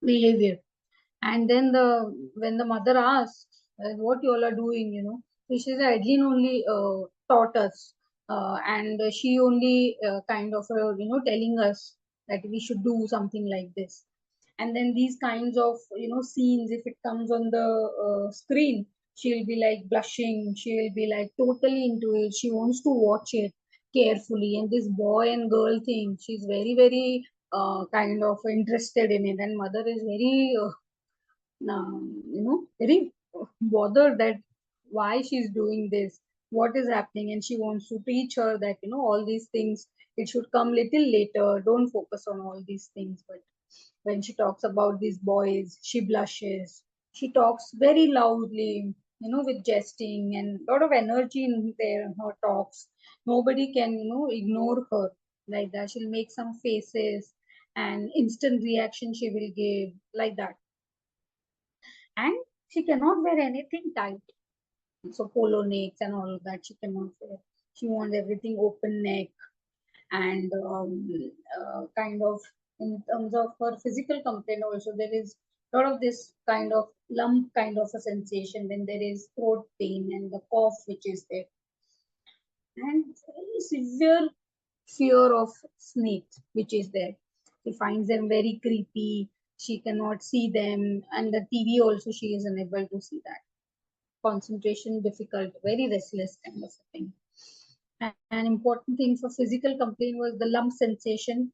behavior. And then when the mother asked, what you all are doing, so she said, Adeline only taught us, and she only kind of telling us that we should do something like this. And then these kinds of scenes, if it comes on the screen, she'll be like blushing, she'll be like totally into it, she wants to watch it carefully. And this boy and girl thing, she's very very kind of interested in it, and mother is very very bothered that why she's doing this, what is happening, and she wants to teach her that all these things, it should come little later, don't focus on all these things. But when she talks about these boys, she blushes, she talks very loudly, with jesting and a lot of energy in her talks. Nobody can ignore her like that. She'll make some faces and instant reaction she will give like that. And she cannot wear anything tight. So polo necks and all of that she cannot wear. She wants everything open neck, and kind of in terms of her physical complaint also, there is a lot of this kind of lump kind of a sensation when there is throat pain and the cough which is there, and very severe fear of snakes which is there. She finds them very creepy. She cannot see them, and the TV also she is unable to see that. Concentration difficult, very restless kind of a thing. And an important thing for physical complaint was the lump sensation.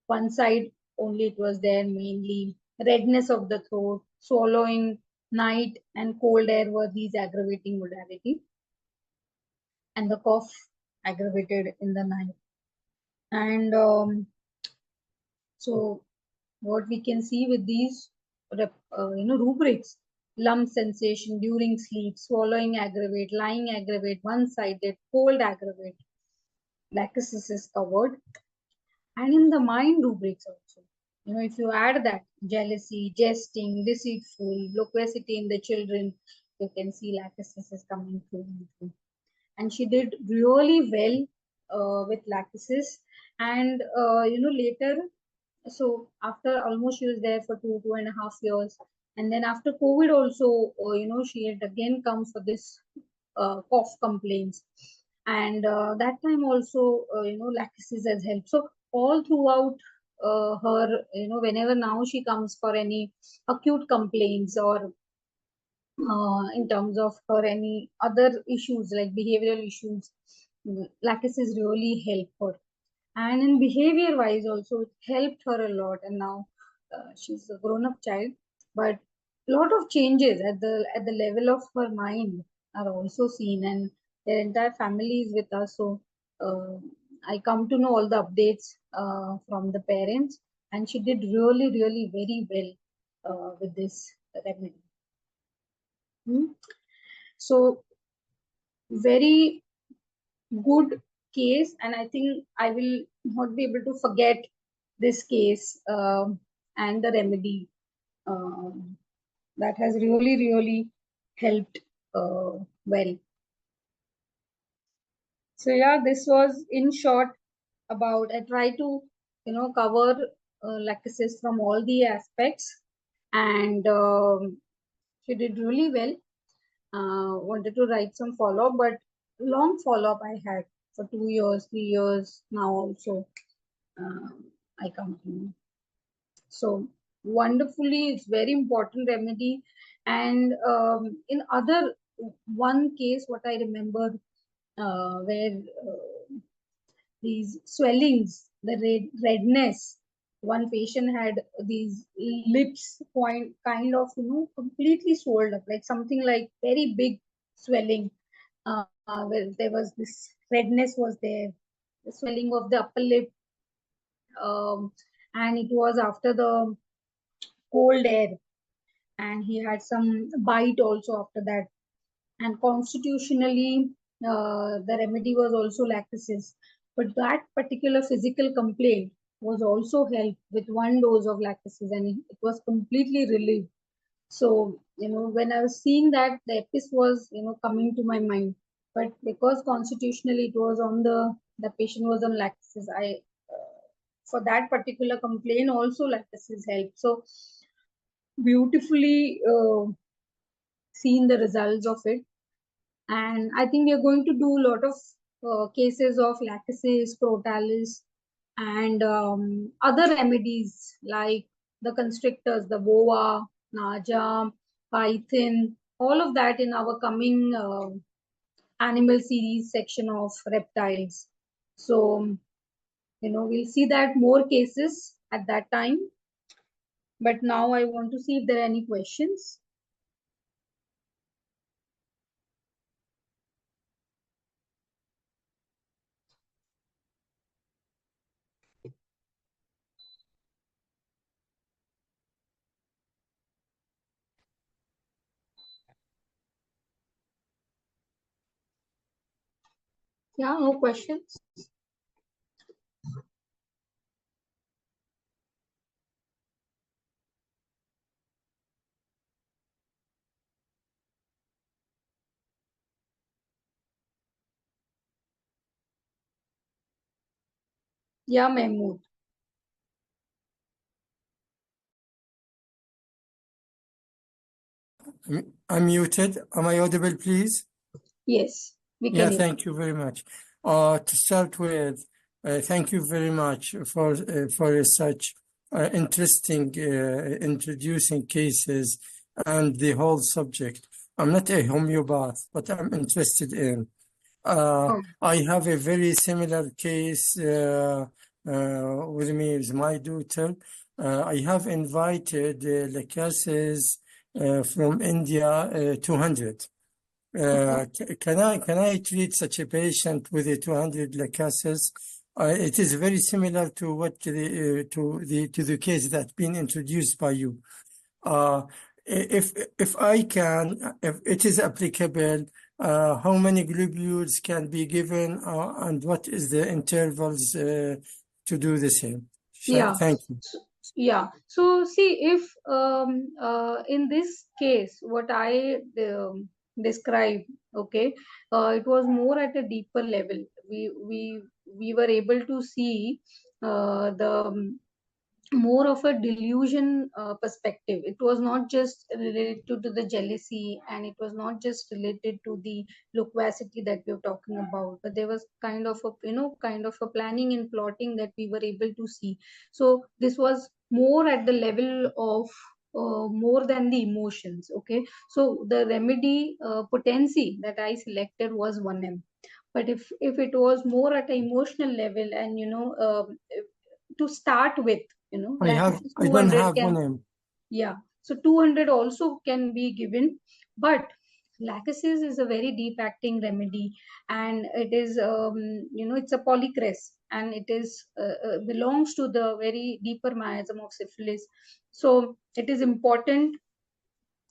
One side only it was there mainly. Redness of the throat, swallowing, night and cold air were these aggravating modality. And the cough aggravated in the night. And so what we can see with these rubrics: lump sensation during sleep, swallowing aggravate, lying aggravate, one-sided, cold aggravate, Lachesis is covered. And in the mind rubrics also, if you add that jealousy, jesting, deceitful, loquacity in the children, you can see Lachesis is coming through. And she did really well with Lachesis. And later, so after almost she was there for 2.5 years, and then after COVID also, she had again come for this cough complaints, and that time also, Lachesis has helped. So all throughout her, whenever now she comes for any acute complaints, or in terms of her any other issues like behavioral issues, Lachesis really helped her. And in behavior wise also it helped her a lot. And now she's a grown up child, but a lot of changes at the level of her mind are also seen, and their entire family is with us. So uh, I come to know all the updates from the parents, and she did really really very well with this remedy. Hmm. So very good case, and I think I will not be able to forget this case, and the remedy um, that has really really helped well. So yeah, this was in short about, I try to cover Lachesis from all the aspects, and she did really well. Wanted to write some follow up, but long follow up I had for 2 years, 3 years now also. I come to know. So wonderfully, it's very important remedy. And in other one case, what I remember, where these swellings, the redness. One patient had these lips point kind of completely swelled up, like something like very big swelling. Where there was this redness was there, the swelling of the upper lip, and it was after the cold air, and he had some bite also after that. And constitutionally, the remedy was also Lachesis, but that particular physical complaint was also helped with one dose of Lachesis, and it was completely relieved. So when I was seeing that, the episode was coming to my mind, but because constitutionally it was on the patient was on Lachesis, I for that particular complaint also Lachesis helped. So beautifully seen the results of it. And I think we are going to do a lot of cases of Lachesis, Protalis, and other remedies like the constrictors, the boa, naja, python, all of that in our coming animal series section of reptiles. So, we'll see that more cases at that time. But now I want to see if there are any questions. Yeah, no questions. Yeah, Mahmood. I'm muted. Am I audible, please? Yes, we Yeah, can hear. thank you very much. To start with, thank you very much for such interesting introducing cases and the whole subject. I'm not a homeopath, but I'm interested in. Oh, I have a very similar case with me with my daughter. I have invited Lachesis from India 200. Can I treat such a patient with a 200 Lachesis? It is very similar to what to the case that's been introduced by you. If I can, if it is applicable, how many globules can be given, and what is the intervals to do the same? yeah. Thank you. Yeah. So see, if in this case, what I described, okay, it was more at a deeper level. We were able to see the more of a delusion perspective. It was not just related to the jealousy, and it was not just related to the loquacity that we are talking about, but there was kind of a kind of a planning and plotting that we were able to see. So this was more at the level of more than the emotions. Okay, so the remedy potency that I selected was 1M. But if it was more at an emotional level, and to start with, Lachesis I don't 200 have one can, name. yeah, so 200 also can be given. But Lachesis is a very deep acting remedy, and it is it's a polycrest, and it is belongs to the very deeper miasm of syphilis. So it is important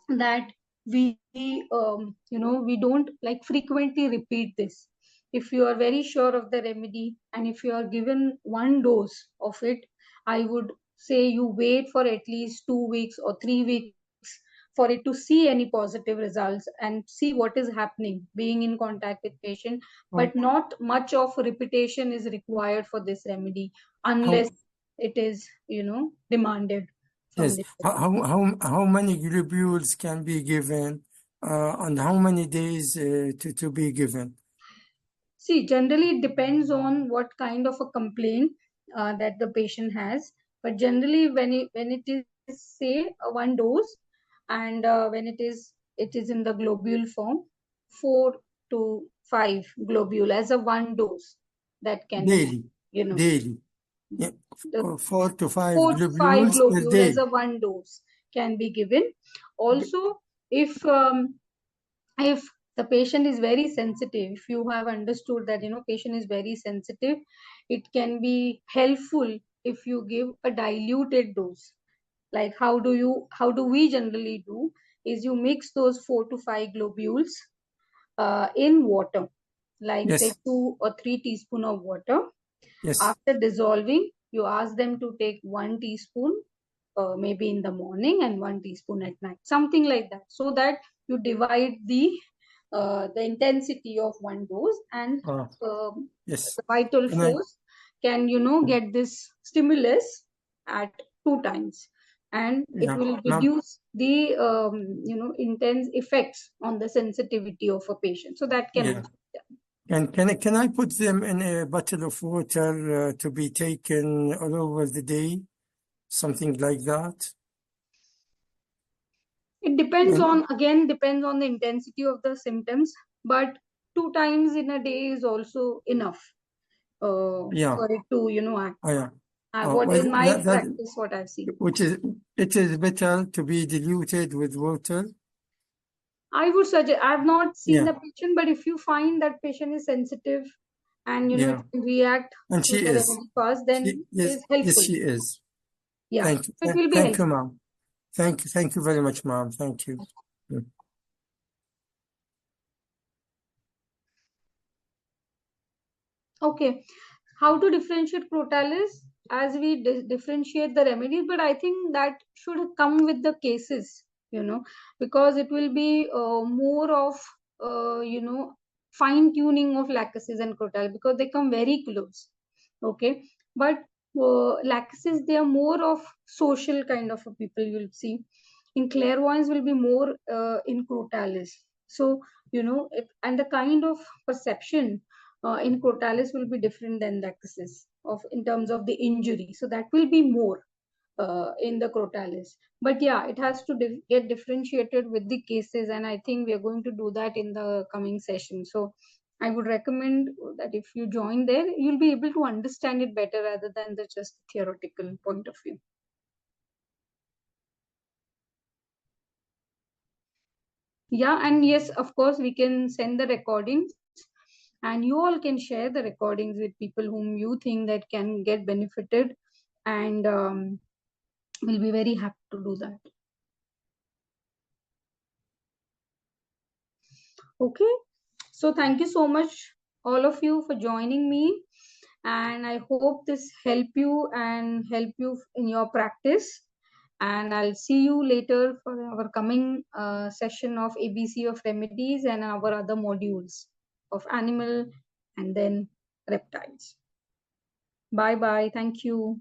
that we we don't like frequently repeat this. If you are very sure of the remedy, and if you are given one dose of it, I would say you wait for at least 2 weeks or 3 weeks for it to see any positive results and see what is happening being in contact with patient. But not much of repetition is required for this remedy, How, unless it is demanded from yes, the patient. how many globules can be given, and how many days to be given? See, generally it depends on what kind of a complaint that the patient has. But generally, when it is say a one dose, and when it is in the globule form, 4 to 5 globule as a one dose that can be Daily, you know daily. Yeah, the 4 to 5 4 to 5 globules per globule as day. a one dose can be given. Also, if the patient is very sensitive, if you have understood that patient is very sensitive, it can be helpful if you give a diluted dose. Like how do we generally do is you mix those 4 to 5 globules in water, like say Yes, 2 or 3 teaspoon of water. yes. After dissolving, you ask them to take 1 teaspoon maybe in the morning and 1 teaspoon at night, something like that, so that you divide the intensity of one dose, and Yes. the vital Can I? force can get this stimulus at 2 times, and it Yeah, will ma'am. reduce the intense effects on the sensitivity of a patient, so that can Yeah. also be done. Can I put them in a bottle of water to be taken all over the day? Something like that? It depends And on the intensity of the symptoms, but 2 times in a day is also enough yeah, for it to act. yeah. What Well, in my practice, what I've seen. it is better to be diluted with water. I would suggest, I've not seen Yeah, the patient, but if you find that patient is sensitive and it yeah. can react And to she the is. remedy fast, then it Yes, is yes, helpful. she is. Yeah, Thank you. it will be Thank you, helpful. ma'am. Thank you very much, ma'am. Thank you. Mm. Okay, how to differentiate crotalis as we differentiate the remedies, but I think that should come with the cases, because it will be more of fine tuning of Lachesis and crotalis, because they come very close. Okay, but Lachesis, they are more of social kind of a people, you'll see. In clairvoyance will be more in crotalis. So and the kind of perception in crotalis will be different than Lachesis of in terms of the injury. So that will be more in the crotalis. But yeah, it has to get differentiated with the cases, and I think we are going to do that in the coming session. So I would recommend that if you join there, you'll be able to understand it better rather than the just theoretical point of view. Yeah, and yes, of course, we can send the recordings, and you all can share the recordings with people whom you think that can get benefited, and we'll be very happy to do that. Okay, so thank you so much, all of you, for joining me, and I hope this help you in your practice. And I'll see you later for our coming session of ABC of Remedies and our other modules of animal and then reptiles. Bye bye. Thank you.